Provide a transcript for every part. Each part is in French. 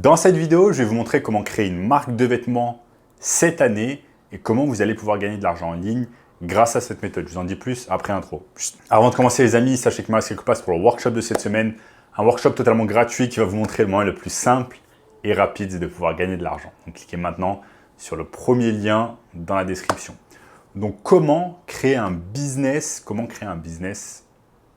Dans cette vidéo, je vais vous montrer comment créer une marque de vêtements cette année et comment vous allez pouvoir gagner de l'argent en ligne grâce à cette méthode. Je vous en dis plus après l'intro. Avant de commencer les amis, sachez que Max passe pour le workshop de cette semaine, un workshop totalement gratuit qui va vous montrer le moyen le plus simple et rapide de pouvoir gagner de l'argent. Donc cliquez maintenant sur le premier lien dans la description. Donc comment créer un business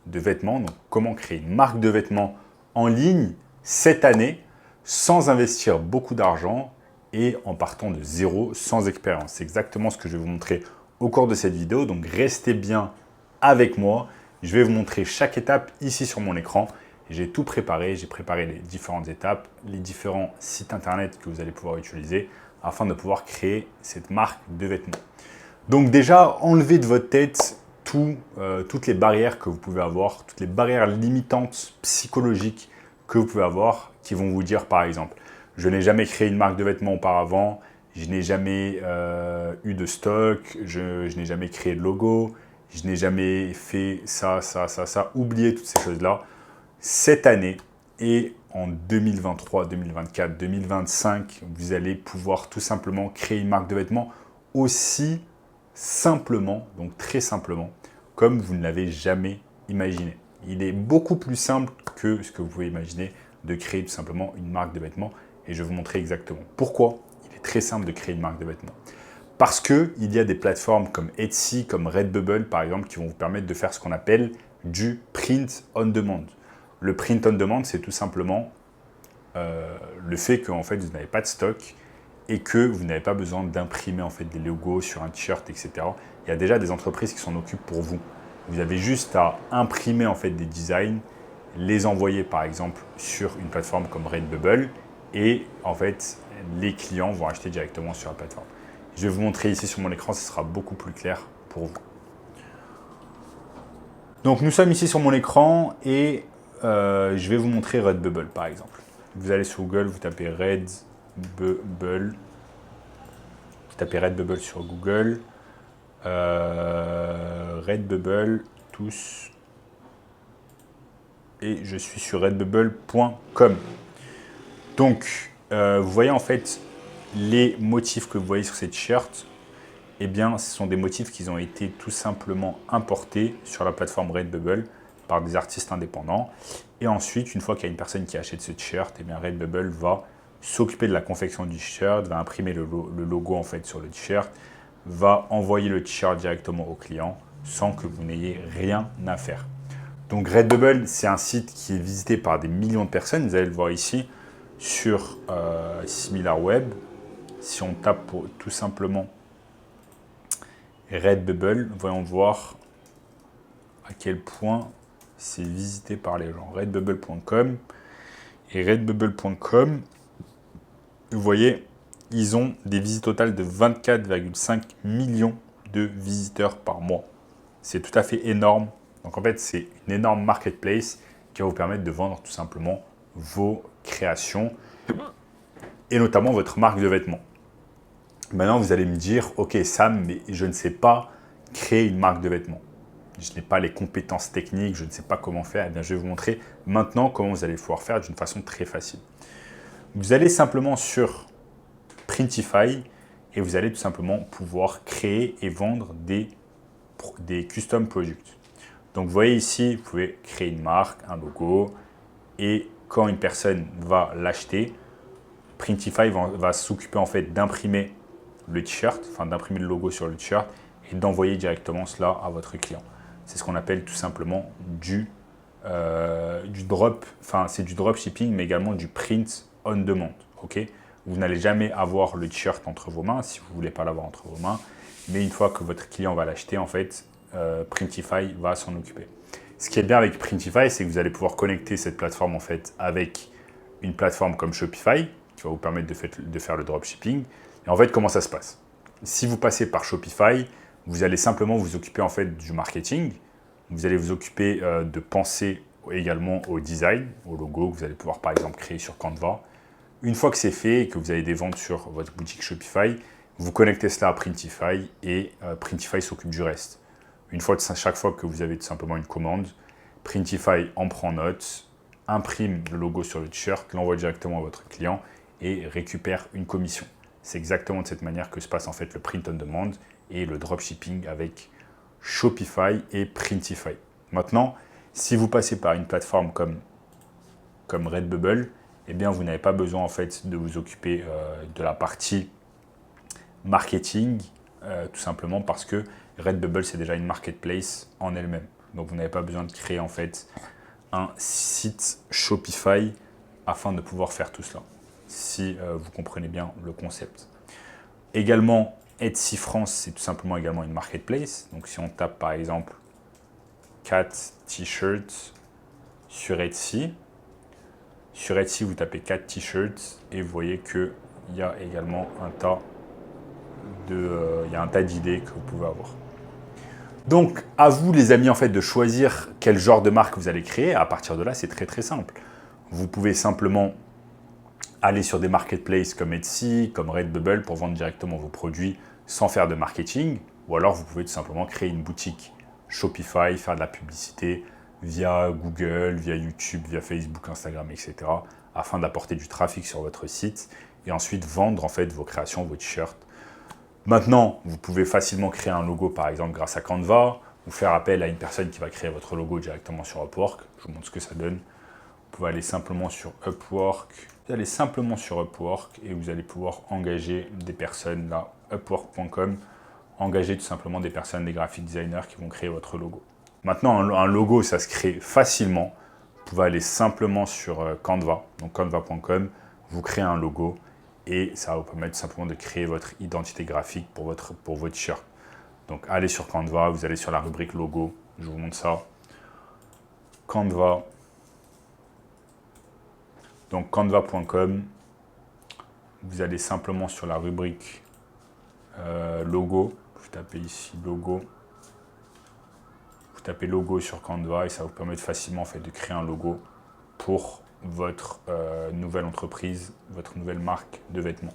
de vêtements, donc comment créer une marque de vêtements en ligne cette année sans investir beaucoup d'argent et en partant de zéro, sans expérience. C'est exactement ce que je vais vous montrer au cours de cette vidéo, donc restez bien avec moi. Je vais vous montrer chaque étape ici sur mon écran. J'ai tout préparé, j'ai préparé les différentes étapes, les différents sites internet que vous allez pouvoir utiliser afin de pouvoir créer cette marque de vêtements. Donc déjà, enlevez de votre tête toutes les barrières que vous pouvez avoir, toutes les barrières limitantes psychologiques que vous pouvez avoir qui vont vous dire par exemple, je n'ai jamais créé une marque de vêtements auparavant, je n'ai jamais eu de stock, je n'ai jamais créé de logo, je n'ai jamais fait ça. Oubliez toutes ces choses-là. Cette année et en 2023, 2024, 2025, vous allez pouvoir tout simplement créer une marque de vêtements aussi simplement, donc très simplement, comme vous ne l'avez jamais imaginé. Il est beaucoup plus simple que ce que vous pouvez imaginer de créer tout simplement une marque de vêtements et je vais vous montrer exactement pourquoi il est très simple de créer une marque de vêtements. Parce qu'il y a des plateformes comme Etsy, comme Redbubble par exemple, qui vont vous permettre de faire ce qu'on appelle du print on demand. Le print on demand, c'est tout simplement le fait que en fait, vous n'avez pas de stock et que vous n'avez pas besoin d'imprimer en fait des logos sur un t-shirt, etc. Il y a déjà des entreprises qui s'en occupent pour vous. Vous avez juste à imprimer en fait des designs, les envoyer par exemple sur une plateforme comme Redbubble et en fait les clients vont acheter directement sur la plateforme. Je vais vous montrer ici sur mon écran, ce sera beaucoup plus clair pour vous. Donc nous sommes ici sur mon écran et je vais vous montrer Redbubble par exemple. Vous allez sur Google, vous tapez Redbubble. Vous tapez Redbubble sur Google. Redbubble, tous. Et je suis sur redbubble.com. Donc, vous voyez en fait les motifs que vous voyez sur ces t-shirts. Eh bien, ce sont des motifs qui ont été tout simplement importés sur la plateforme Redbubble par des artistes indépendants. Et ensuite, une fois qu'il y a une personne qui achète ce t-shirt, eh bien Redbubble va s'occuper de la confection du t-shirt, va imprimer le logo en fait sur le t-shirt, va envoyer le t-shirt directement au client sans que vous n'ayez rien à faire. Donc Redbubble, c'est un site qui est visité par des millions de personnes. Vous allez le voir ici sur SimilarWeb. Si on tape pour, tout simplement Redbubble, voyons voir à quel point c'est visité par les gens. Redbubble.com et Redbubble.com, vous voyez, ils ont des visites totales de 24,5 millions de visiteurs par mois. C'est tout à fait énorme. Donc en fait, c'est une énorme marketplace qui va vous permettre de vendre tout simplement vos créations et notamment votre marque de vêtements. Maintenant, vous allez me dire, ok Sam, mais je ne sais pas créer une marque de vêtements. Je n'ai pas les compétences techniques, je ne sais pas comment faire. Eh bien, je vais vous montrer maintenant comment vous allez pouvoir faire d'une façon très facile. Vous allez simplement sur Printify et vous allez tout simplement pouvoir créer et vendre des custom products. Donc, vous voyez ici, vous pouvez créer une marque, un logo et quand une personne va l'acheter, Printify va s'occuper en fait d'imprimer le t-shirt, enfin d'imprimer le logo sur le t-shirt et d'envoyer directement cela à votre client. C'est ce qu'on appelle tout simplement du drop, enfin c'est du dropshipping mais également du print on demand. Okay, vous n'allez jamais avoir le t-shirt entre vos mains si vous ne voulez pas l'avoir entre vos mains, mais une fois que votre client va l'acheter, en fait, Printify va s'en occuper. Ce qui est bien avec Printify, c'est que vous allez pouvoir connecter cette plateforme en fait avec une plateforme comme Shopify qui va vous permettre de faire le dropshipping. Et en fait, comment ça se passe? Si vous passez par Shopify, vous allez simplement vous occuper en fait du marketing. Vous allez vous occuper de penser également au design, au logo que vous allez pouvoir par exemple créer sur Canva. Une fois que c'est fait et que vous avez des ventes sur votre boutique Shopify, vous connectez cela à Printify et Printify s'occupe du reste. Une fois, chaque fois que vous avez tout simplement une commande, Printify en prend note, imprime le logo sur le t-shirt, l'envoie directement à votre client et récupère une commission. C'est exactement de cette manière que se passe en fait le print on demand et le dropshipping avec Shopify et Printify. Maintenant, si vous passez par une plateforme comme Redbubble, eh bien vous n'avez pas besoin en fait de vous occuper de la partie marketing, tout simplement parce que Redbubble c'est déjà une marketplace en elle-même. Donc vous n'avez pas besoin de créer en fait un site Shopify afin de pouvoir faire tout cela, si vous comprenez bien le concept. Également, Etsy France, c'est tout simplement également une marketplace. Donc si on tape par exemple 4 t-shirts sur Etsy, vous tapez 4 t-shirts et vous voyez qu'il y a également un tas d'idées que vous pouvez avoir. Donc, à vous les amis en fait de choisir quel genre de marque vous allez créer. À partir de là, c'est très très simple. Vous pouvez simplement aller sur des marketplaces comme Etsy, comme Redbubble pour vendre directement vos produits sans faire de marketing. Ou alors, vous pouvez tout simplement créer une boutique Shopify, faire de la publicité via Google, via YouTube, via Facebook, Instagram, etc. afin d'apporter du trafic sur votre site et ensuite vendre en fait vos créations, vos t-shirts. Maintenant, vous pouvez facilement créer un logo par exemple grâce à Canva ou faire appel à une personne qui va créer votre logo directement sur Upwork. Je vous montre ce que ça donne. Vous pouvez aller simplement sur Upwork. Vous allez simplement sur Upwork et vous allez pouvoir engager des personnes là, upwork.com, engager tout simplement des personnes, des graphic designers qui vont créer votre logo. Maintenant, un logo, ça se crée facilement. Vous pouvez aller simplement sur Canva, donc canva.com, vous créez un logo et ça va vous permettre simplement de créer votre identité graphique pour votre t-shirt. Donc, allez sur Canva, vous allez sur la rubrique logo, je vous montre ça. Canva. Donc, canva.com, vous allez simplement sur la rubrique logo. Vous tapez ici logo. Vous tapez logo sur Canva et ça vous permet facilement en fait, de créer un logo pour votre nouvelle entreprise, votre nouvelle marque de vêtements.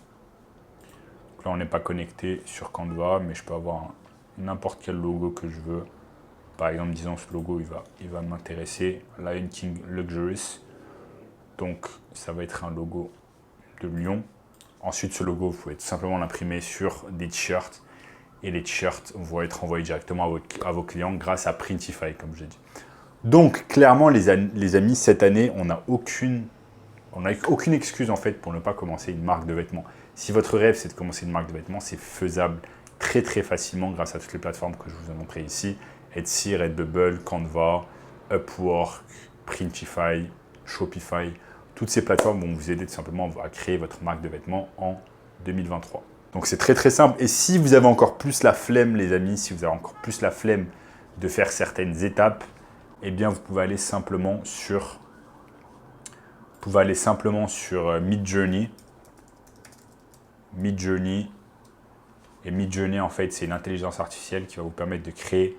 Donc là, on n'est pas connecté sur Canva, mais je peux avoir n'importe quel logo que je veux. Par exemple, disons ce logo, il va m'intéresser. Lion King Luxurious. Donc, ça va être un logo de lion. Ensuite, ce logo, vous pouvez tout simplement l'imprimer sur des t-shirts. Et les t-shirts vont être envoyés directement à vos clients grâce à Printify, comme j'ai dit. Donc, clairement, les amis, cette année, on n'a aucune excuse en fait pour ne pas commencer une marque de vêtements. Si votre rêve, c'est de commencer une marque de vêtements, c'est faisable très très facilement grâce à toutes les plateformes que je vous ai montrées ici. Etsy, Redbubble, Canva, Upwork, Printify, Shopify. Toutes ces plateformes vont vous aider tout simplement à créer votre marque de vêtements en 2023. Donc, c'est très très simple. Et si vous avez encore plus la flemme, les amis, si vous avez encore plus la flemme de faire certaines étapes, eh bien, vous pouvez aller simplement sur Midjourney. Et Midjourney, en fait, c'est une intelligence artificielle qui va vous permettre de créer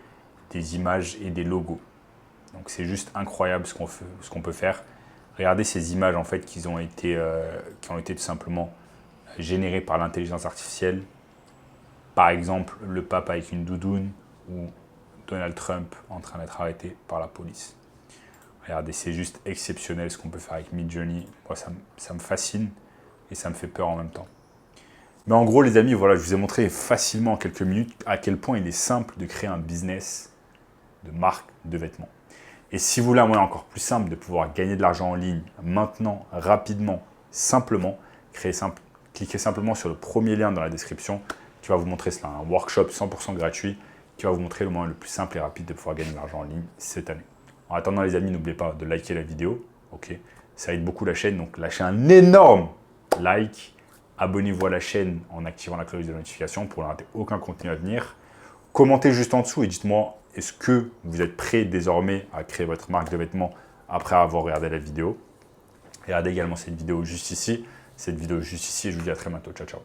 des images et des logos. Donc, c'est juste incroyable ce qu'on peut faire. Regardez ces images, en fait, qui ont été tout simplement générées par l'intelligence artificielle. Par exemple, le pape avec une doudoune ou Donald Trump en train d'être arrêté par la police. Regardez, c'est juste exceptionnel ce qu'on peut faire avec Midjourney. Moi, ça me fascine et ça me fait peur en même temps. Mais en gros, les amis, voilà, je vous ai montré facilement en quelques minutes à quel point il est simple de créer un business de marque de vêtements. Et si vous voulez un moyen encore plus simple de pouvoir gagner de l'argent en ligne maintenant, rapidement, simplement, cliquez simplement sur le premier lien dans la description qui va vous montrer cela, un workshop 100% gratuit qui va vous montrer le moyen le plus simple et rapide de pouvoir gagner de l'argent en ligne cette année. En attendant les amis, n'oubliez pas de liker la vidéo, ok? Ça aide beaucoup la chaîne, donc lâchez un énorme like, abonnez-vous à la chaîne en activant la cloche de notification pour ne rater aucun contenu à venir. Commentez juste en dessous et dites-moi, est-ce que vous êtes prêt désormais à créer votre marque de vêtements après avoir regardé la vidéo? Regardez également cette vidéo juste ici et je vous dis à très bientôt. Ciao, ciao.